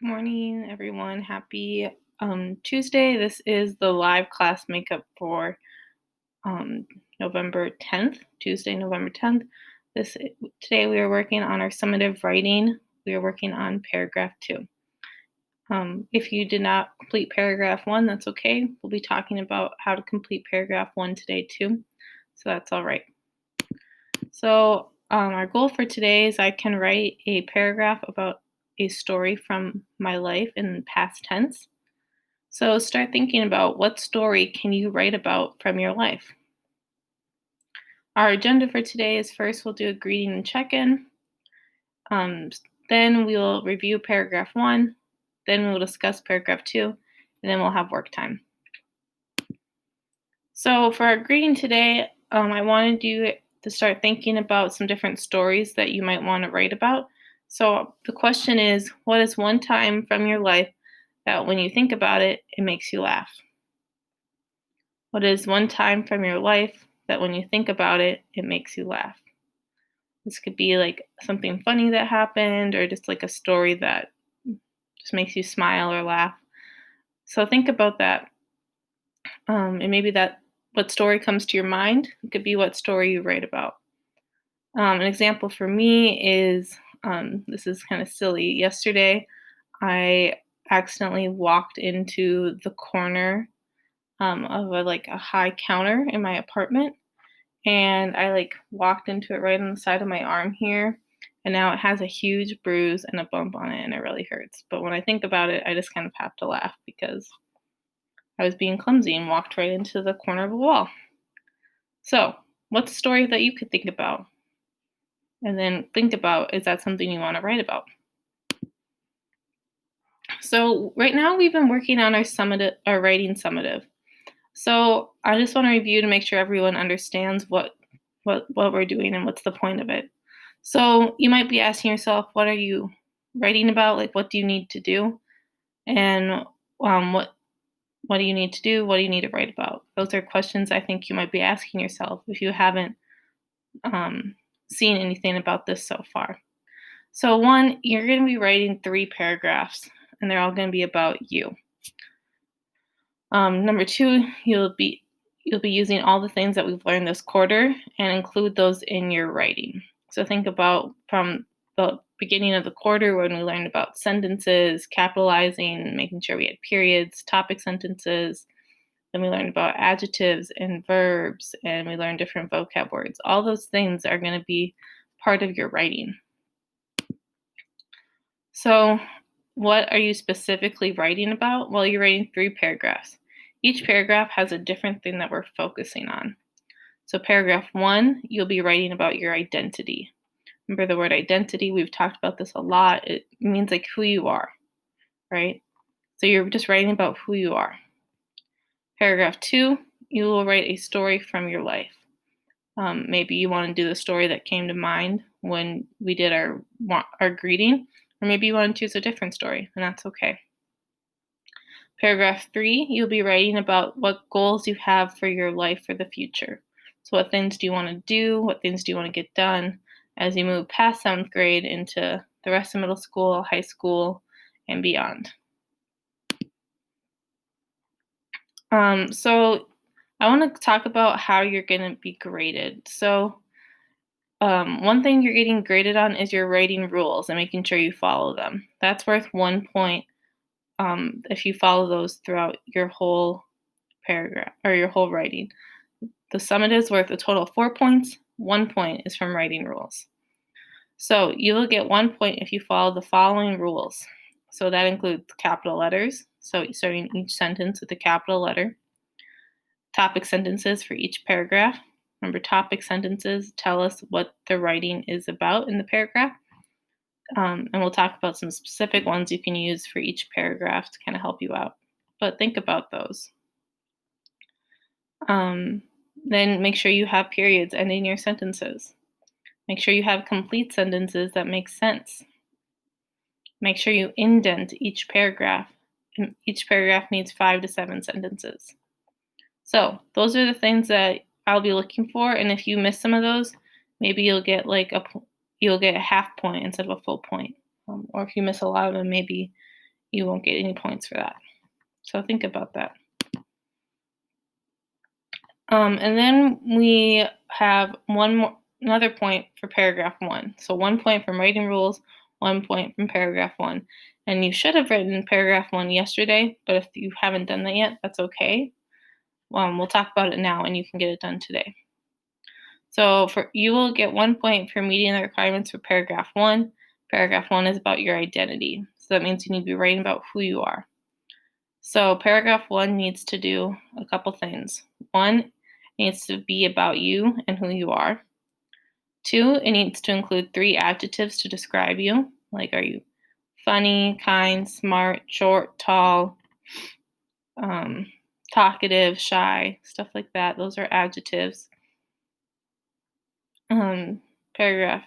Morning, everyone. Happy Tuesday. This is the live class makeup for November 10th, Tuesday, November 10th. Today we are working on our summative writing. We are working on paragraph 2. If you did not complete paragraph 1, that's okay. We'll be talking about how to complete paragraph 1 today too. So that's all right. So our goal for today is I can write a paragraph about a story from my life in past tense. So start thinking about what story can you write about from your life. Our agenda for today is first we'll do a greeting and check-in. Then we'll review paragraph 1. Then we'll discuss paragraph 2, and then we'll have work time. So for our greeting today, I wanted you to start thinking about some different stories that you might want to write about. So the question is, what is one time from your life that when you think about it, it makes you laugh? What is one time from your life that when you think about it, it makes you laugh? This could be like something funny that happened or just like a story that just makes you smile or laugh. So think about that. And maybe that what story comes to your mind. It could be what story you write about. An example for me is this is kind of silly. Yesterday, I accidentally walked into the corner of a high counter in my apartment, and I walked into it right on the side of my arm here, and now it has a huge bruise and a bump on it, and it really hurts. But when I think about it, I just kind of have to laugh because I was being clumsy and walked right into the corner of a wall. So, what's a story that you could think about? And then think about, is that something you want to write about? So right now we've been working on our writing summative. So I just want to review to make sure everyone understands what we're doing and what's the point of it. So you might be asking yourself, what are you writing about? Like, what do you need to do? And what do you need to do? What do you need to write about? Those are questions I think you might be asking yourself if you haven't seen anything about this so far. So one, you're going to be writing 3 paragraphs, and they're all going to be about you. Number 2, you'll be using all the things that we've learned this quarter and include those in your writing. So think about from the beginning of the quarter when we learned about sentences, capitalizing, making sure we had periods, topic sentences. Then we learned about adjectives and verbs, and we learned different vocab words. All those things are going to be part of your writing. So, what are you specifically writing about? Well, you're writing 3 paragraphs. Each paragraph has a different thing that we're focusing on. So, paragraph 1, you'll be writing about your identity. Remember the word identity? We've talked about this a lot. It means like who you are, right? So, you're just writing about who you are. Paragraph 2, you will write a story from your life. Maybe you want to do the story that came to mind when we did our greeting, or maybe you want to choose a different story, and that's okay. Paragraph 3, you'll be writing about what goals you have for your life for the future. So what things do you want to do? What things do you want to get done as you move past 7th grade into the rest of middle school, high school, and beyond? So I want to talk about how you're going to be graded. So one thing you're getting graded on is your writing rules and making sure you follow them. That's worth 1 point if you follow those throughout your whole paragraph or your whole writing. The summative is worth a total of 4 points. 1 point is from writing rules. So you will get 1 point if you follow the following rules. So that includes capital letters. So starting each sentence with a capital letter. Topic sentences for each paragraph. Remember, topic sentences tell us what the writing is about in the paragraph. And we'll talk about some specific ones you can use for each paragraph to kind of help you out. But think about those. Then make sure you have periods ending your sentences. Make sure you have complete sentences that make sense. Make sure you indent each paragraph. Each paragraph needs 5 to 7 sentences. So those are the things that I'll be looking for, and if you miss some of those, maybe you'll get a half point instead of a full point. Or if you miss a lot of them, maybe you won't get any points for that. So think about that. And then we have another point for paragraph 1. So 1 point from writing rules, 1 point from paragraph 1. And you should have written paragraph 1 yesterday, but if you haven't done that yet, that's okay. We'll talk about it now and you can get it done today. So you will get 1 point for meeting the requirements for paragraph 1. Paragraph 1 is about your identity. So that means you need to be writing about who you are. So paragraph 1 needs to do a couple things. 1, it needs to be about you and who you are. 2, it needs to include 3 adjectives to describe you. Like, are you funny, kind, smart, short, tall, talkative, shy, stuff like that. Those are adjectives. Paragraph.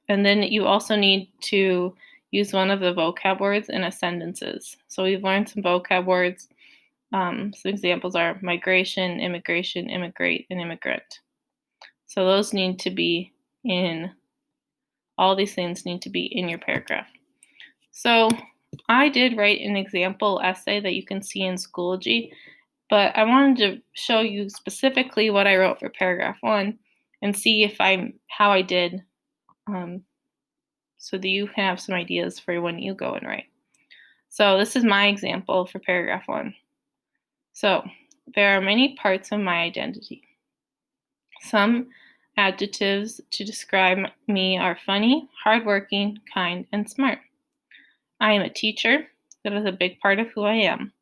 And then you also need to use one of the vocab words in a sentences. So we've learned some vocab words. Some examples are migration, immigration, immigrate, and immigrant. So those need to be all these things need to be in your paragraph. So I did write an example essay that you can see in Schoology, but I wanted to show you specifically what I wrote for paragraph 1 and see how I did, so that you can have some ideas for when you go and write. So this is my example for paragraph 1. So there are many parts of my identity. Some adjectives to describe me are funny, hardworking, kind, and smart. I am a teacher. That is a big part of who I am.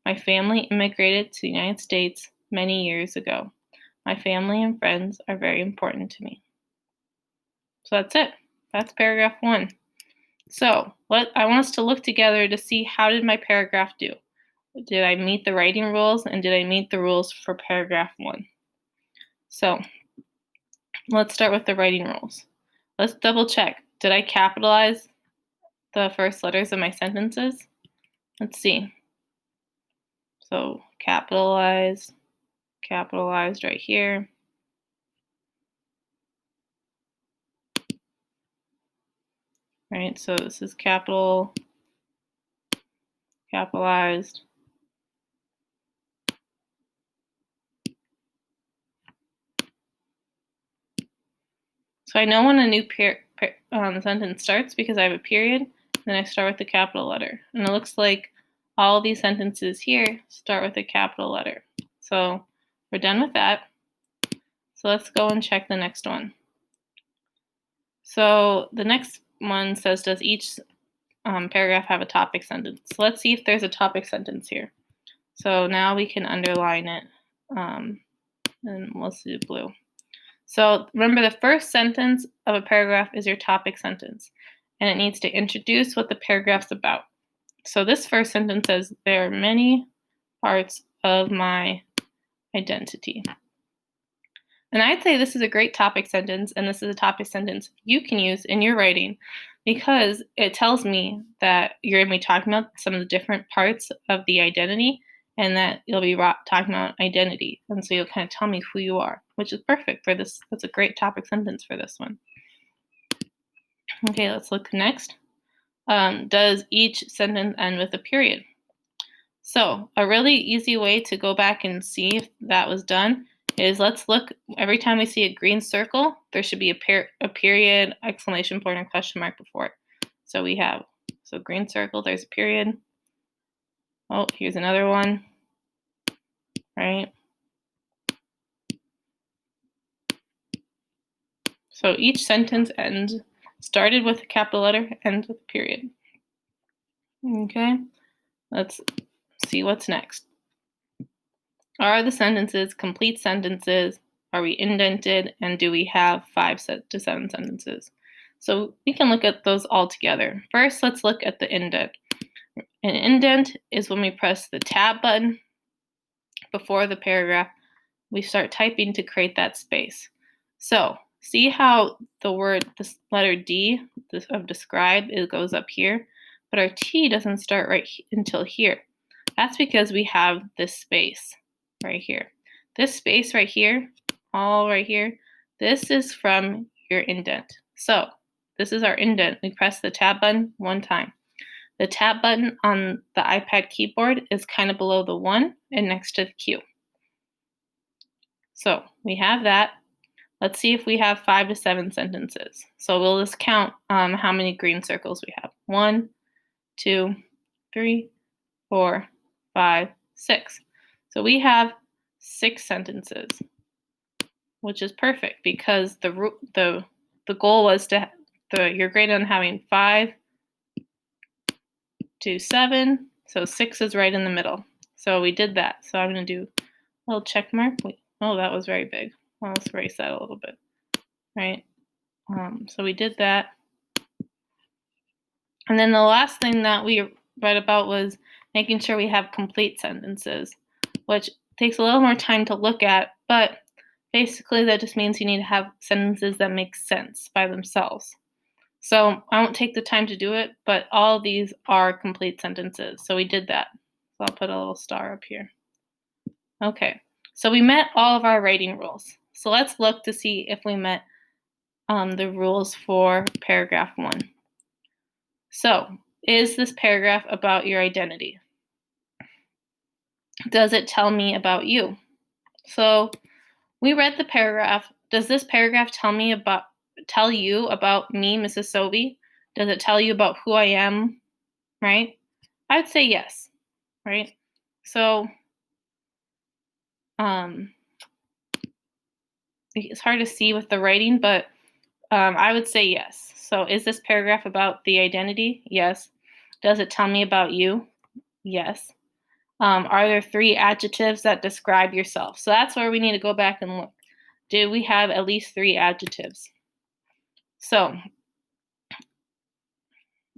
My family immigrated to the United States many years ago. My family and friends are very important to me. So that's it. That's paragraph 1. So I want us to look together to see, how did my paragraph do? Did I meet the writing rules, and did I meet the rules for paragraph 1? So let's start with the writing rules. Let's double check. Did I capitalize the first letters of my sentences? Let's see. So capitalized right here. Right, so this is capitalized. So I know when a new sentence starts because I have a period, then I start with the capital letter. And it looks like all these sentences here start with a capital letter. So we're done with that. So let's go and check the next one. So the next one says, does each paragraph have a topic sentence? So let's see if there's a topic sentence here. So now we can underline it, and let's do blue. So remember, the first sentence of a paragraph is your topic sentence, and it needs to introduce what the paragraph's about. So this first sentence says, there are many parts of my identity. And I'd say this is a great topic sentence, and this is a topic sentence you can use in your writing because it tells me that you're going to be talking about some of the different parts of the identity, and that you'll be talking about identity. And so you'll kind of tell me who you are, which is perfect for this. That's a great topic sentence for this one. Okay, let's look next. Does each sentence end with a period? So a really easy way to go back and see if that was done is, let's look, every time we see a green circle, there should be a period, exclamation point, or question mark before it. So we have, green circle, there's a period. Oh, here's another one, right? So each sentence started with a capital letter, ends with a period. Okay, let's see what's next. Are the sentences complete sentences? Are we indented? And do we have 5 to 7 sentences? So we can look at those all together. First, let's look at the indent. An indent is when we press the tab button before the paragraph. We start typing to create that space. So see how this letter D of describe, it goes up here, but our T doesn't start until here. That's because we have this space right here. This space right here, all right here, this is from your indent. So this is our indent. We press the tab button 1 time. The tab button on the iPad keyboard is kind of below the 1 and next to the Q. So we have that. Let's see if we have 5 to 7 sentences. So we'll just count how many green circles we have. 1, 2, 3, 4, 5, 6. So we have 6 sentences, which is perfect because the goal was to you're graded on having 5 to 7. So 6 is right in the middle. So we did that. So I'm going to do a little check mark. Oh, that was very big. Well, let's erase that a little bit. Right? So we did that. And then the last thing that we read about was making sure we have complete sentences, which takes a little more time to look at, but basically that just means you need to have sentences that make sense by themselves. So I won't take the time to do it, but all these are complete sentences. So we did that. So I'll put a little star up here. Okay, so we met all of our writing rules. So let's look to see if we met the rules for paragraph 1. So, is this paragraph about your identity? Does it tell me about you? So, we read the paragraph. Does this paragraph tell you about me, Mrs. Sovey? Does it tell you about who I am? Right? I would say yes. Right? So, it's hard to see with the writing, but I would say yes. So, is this paragraph about the identity? Yes. Does it tell me about you? Yes. Are there 3 adjectives that describe yourself? So that's where we need to go back and look. Do we have at least 3 adjectives? So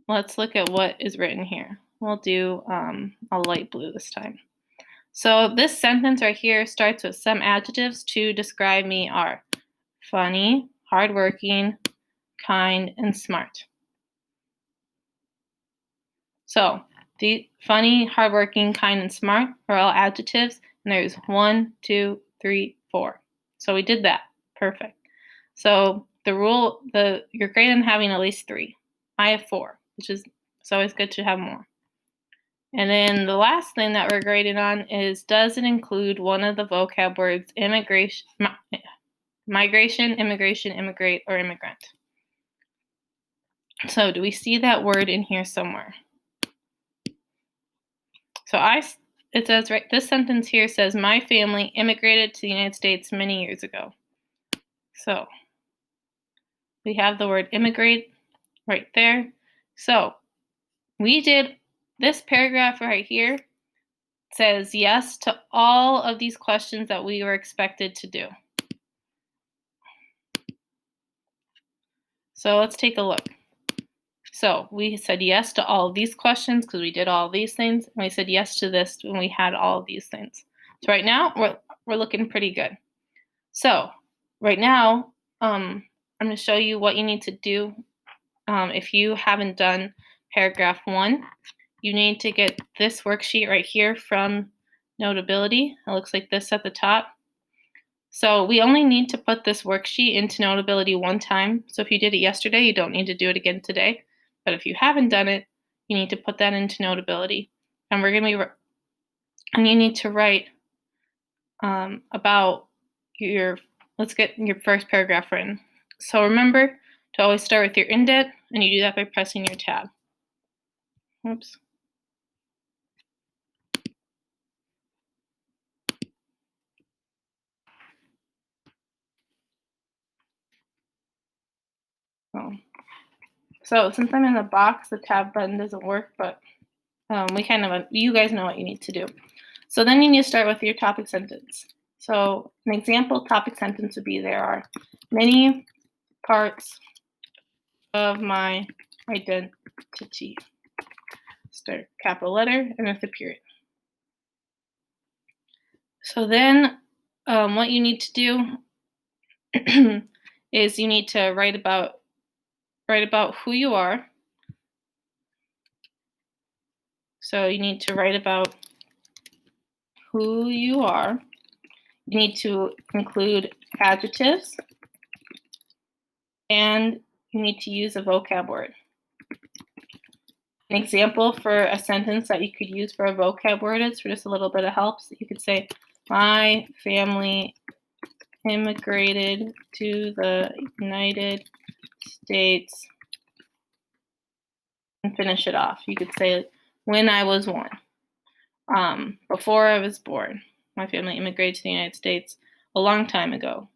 let's look at what is written here. We'll do a light blue this time. So this sentence right here starts with some adjectives to describe me are funny, hardworking, kind, and smart. So the funny, hardworking, kind, and smart are all adjectives, and there's 1, 2, 3, 4. So we did that. Perfect. So you're graded on having at least 3. I have 4, which is it's always good to have more. And then the last thing that we're graded on is, does it include one of the vocab words migration, immigration, immigrate, or immigrant? So do we see that word in here somewhere? So it says right. This sentence here says, my family immigrated to the United States many years ago. So we have the word immigrate right there. So we did this paragraph right here says yes to all of these questions that we were expected to do. So let's take a look. So we said yes to all of these questions because we did all of these things, and we said yes to this when we had all of these things. So right now we're looking pretty good. So right now I'm going to show you what you need to do. If you haven't done paragraph 1, you need to get this worksheet right here from Notability. It looks like this at the top. So we only need to put this worksheet into Notability 1 time. So if you did it yesterday, you don't need to do it again today. But if you haven't done it, you need to put that into Notability. And we're going to be, and you need to write about let's get your first paragraph written. So remember to always start with your indent, and you do that by pressing your tab. Oops. So since I'm in the box, the tab button doesn't work, but you guys know what you need to do. So then you need to start with your topic sentence. So an example topic sentence would be, there are many parts of my identity. Start capital letter and with a period. So then what you need to do is you need to write about who you are. So you need to write about who you are. You need to include adjectives, and you need to use a vocab word. An example for a sentence that you could use for a vocab word is, for just a little bit of help, so you could say, my family immigrated to the United States, and finish it off. You could say, when I was 1, before I was born. My family immigrated to the United States a long time ago.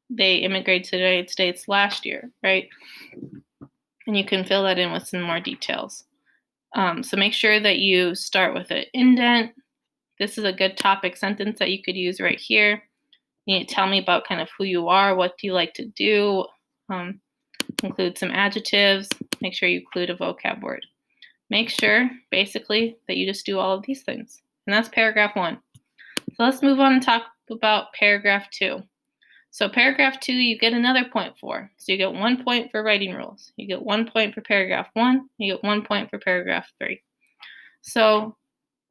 They immigrated to the United States last year, right? And you can fill that in with some more details. So make sure that you start with an indent. This is a good topic sentence that you could use right here. You need to tell me about kind of who you are, what do you like to do, include some adjectives, make sure you include a vocab word. Make sure, basically, that you just do all of these things. And that's paragraph 1. So let's move on and talk about paragraph 2. So paragraph 2, you get another point for. So you get 1 point for writing rules. You get 1 point for paragraph 1. You get 1 point for paragraph 3. So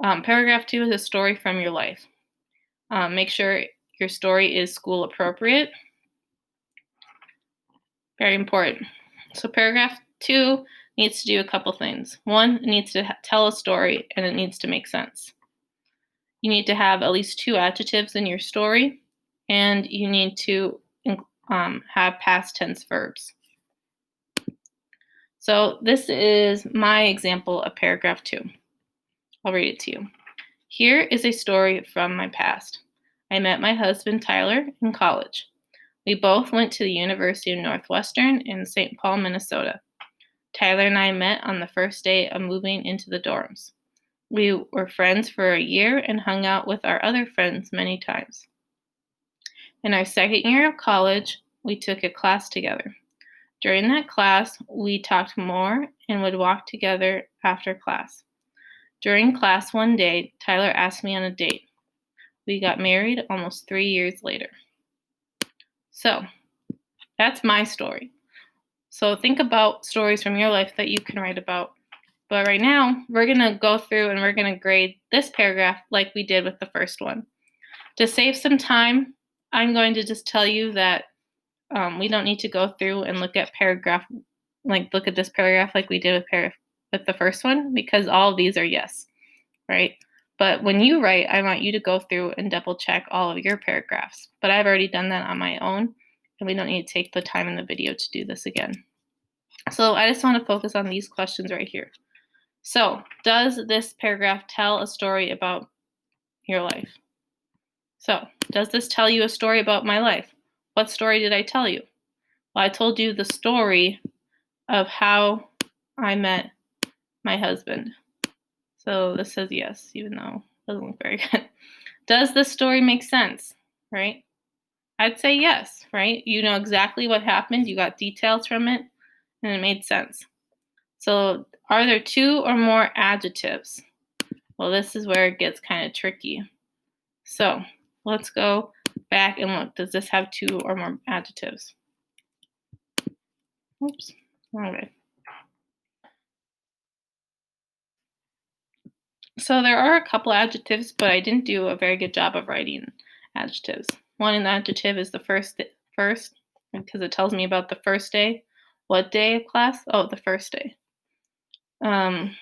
paragraph 2 is a story from your life. Make sure your story is school appropriate. Very important. So paragraph 2 needs to do a couple things. 1, it needs to tell a story, and it needs to make sense. You need to have at least 2 adjectives in your story, and you need to have past tense verbs. So this is my example of paragraph 2. I'll read it to you. Here is a story from my past. I met my husband Tyler in college. We both went to the University of Northwestern in St. Paul, Minnesota. Tyler and I met on the first day of moving into the dorms. We were friends for a year and hung out with our other friends many times. In our second year of college, we took a class together. During that class, we talked more and would walk together after class. During class one day, Tyler asked me on a date. We got married almost 3 years later. So, that's my story. So think about stories from your life that you can write about. But right now, we're going to go through and we're going to grade this paragraph like we did with the first one. To save some time, I'm going to just tell you that we don't need to go through and look at this paragraph like we did with the first one, because all of these are yes, right? But when you write, I want you to go through and double check all of your paragraphs. But I've already done that on my own, and we don't need to take the time in the video to do this again. So I just want to focus on these questions right here. So, does this paragraph tell a story about your life? So, does this tell you a story about my life? What story did I tell you? Well, I told you the story of how I met my husband. So this says yes, even though it doesn't look very good. Does this story make sense, right? I'd say yes, right? You know exactly what happened. You got details from it, and it made sense. So are there 2 or more adjectives? Well, this is where it gets kind of tricky. So let's go back and look. Does this have 2 or more adjectives? Oops. All right. So there are a couple adjectives, but I didn't do a very good job of writing adjectives. One adjective is the first, because it tells me about the first day. What day of class? Oh, the first day. And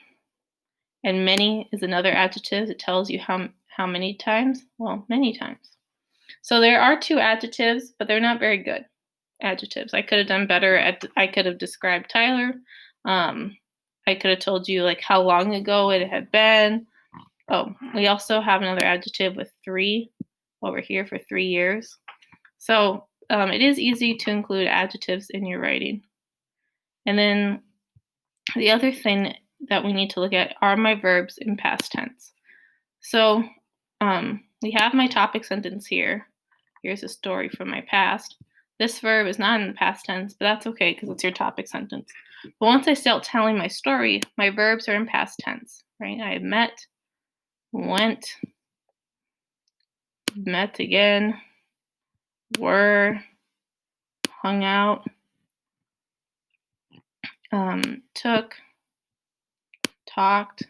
many is another adjective. It tells you how many times. Well, many times. So there are 2 adjectives, but they're not very good adjectives. I could have done better. I could have described Tyler. I could have told you like how long ago it had been. Oh, we also have another adjective with 3 over here for 3 years. So it is easy to include adjectives in your writing. And then the other thing that we need to look at are my verbs in past tense. So we have my topic sentence here. Here's a story from my past. This verb is not in the past tense, but that's okay because it's your topic sentence. But once I start telling my story, my verbs are in past tense, right? I met, went, met again, were, hung out, took, talked,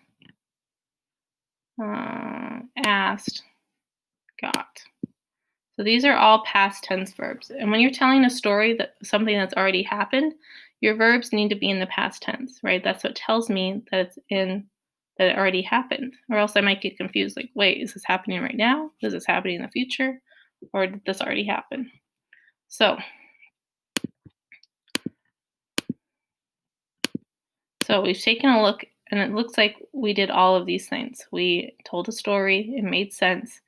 asked, got. So these are all past tense verbs. And when you're telling a story that something that's already happened, your verbs need to be in the past tense, right? That's what tells me that that it already happened. Or else I might get confused, like, wait, is this happening right now? Is this happening in the future? Or did this already happen? So we've taken a look, and it looks like we did all of these things. We told a story, it made sense.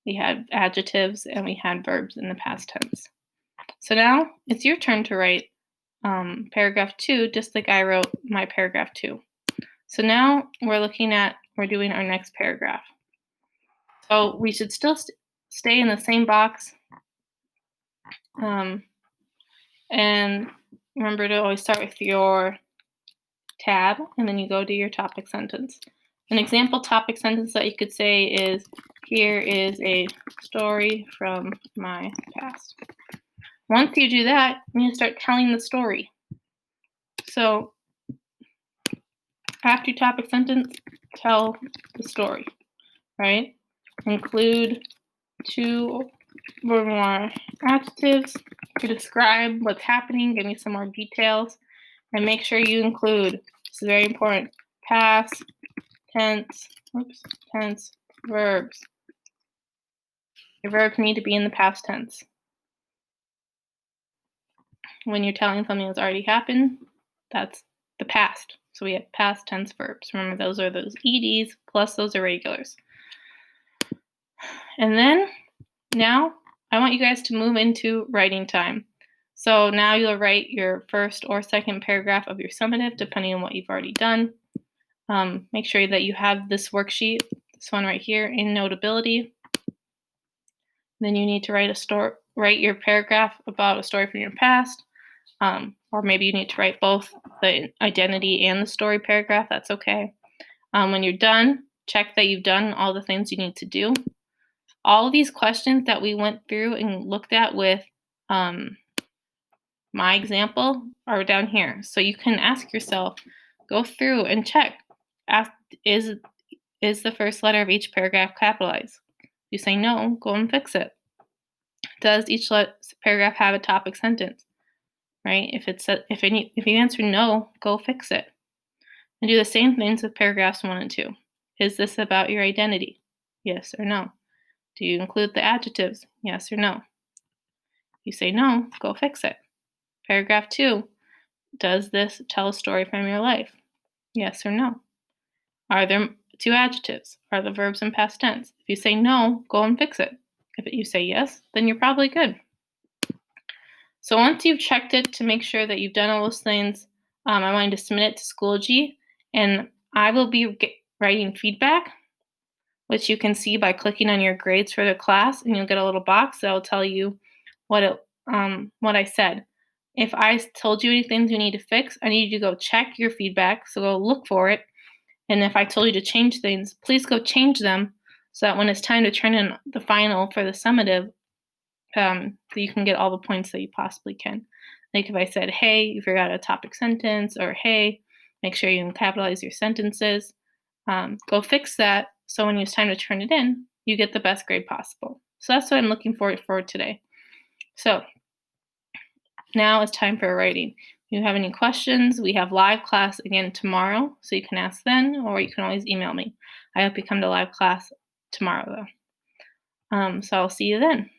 We had adjectives and we had verbs in the past tense. So now it's your turn to write paragraph 2, just like I wrote my paragraph 2. So now we're doing our next paragraph. So we should still stay in the same box. And remember to always start with your tab, and then you go to your topic sentence. An example topic sentence that you could say is, here is a story from my past. Once you do that, you need to start telling the story. So after your topic sentence, tell the story, right? Include 2 or more adjectives to describe what's happening, give me some more details, and make sure you include, this is very important, past tense verbs. Your verbs need to be in the past tense. When you're telling something that's already happened, that's the past. So we have past tense verbs. Remember, those are those EDs plus those irregulars. And then now I want you guys to move into writing time. So now you'll write your first or second paragraph of your summative, depending on what you've already done. Make sure that you have this worksheet, this one right here, in Notability. Then you need to write your paragraph about a story from your past. Or maybe you need to write both the identity and the story paragraph. That's okay. When you're done, check that you've done all the things you need to do. All of these questions that we went through and looked at with my example are down here. So you can ask yourself, go through and check. Ask, is the first letter of each paragraph capitalized? If you say no, go and fix it. Does each paragraph have a topic sentence? Right? If you answer no, go fix it. And do the same things with paragraphs 1 and 2. Is this about your identity? Yes or no? Do you include the adjectives? Yes or no? If you say no, go fix it. Paragraph 2, does this tell a story from your life? Yes or no? Are there 2 adjectives? Are the verbs in past tense? If you say no, go and fix it. If you say yes, then you're probably good. So once you've checked it to make sure that you've done all those things, I want you to submit it to Schoology, and I will be writing feedback, which you can see by clicking on your grades for the class, and you'll get a little box that will tell you what I said. If I told you any things you need to fix, I need you to go check your feedback, so go look for it. And if I told you to change things, please go change them so that when it's time to turn in the final for the summative, so you can get all the points that you possibly can. Like if I said, hey, you forgot a topic sentence, or hey, make sure you capitalize your sentences, go fix that so when it's time to turn it in, you get the best grade possible. So that's what I'm looking for today. So now it's time for writing. If you have any questions, we have live class again tomorrow, so you can ask then, or you can always email me. I hope you come to live class tomorrow, though. So I'll see you then.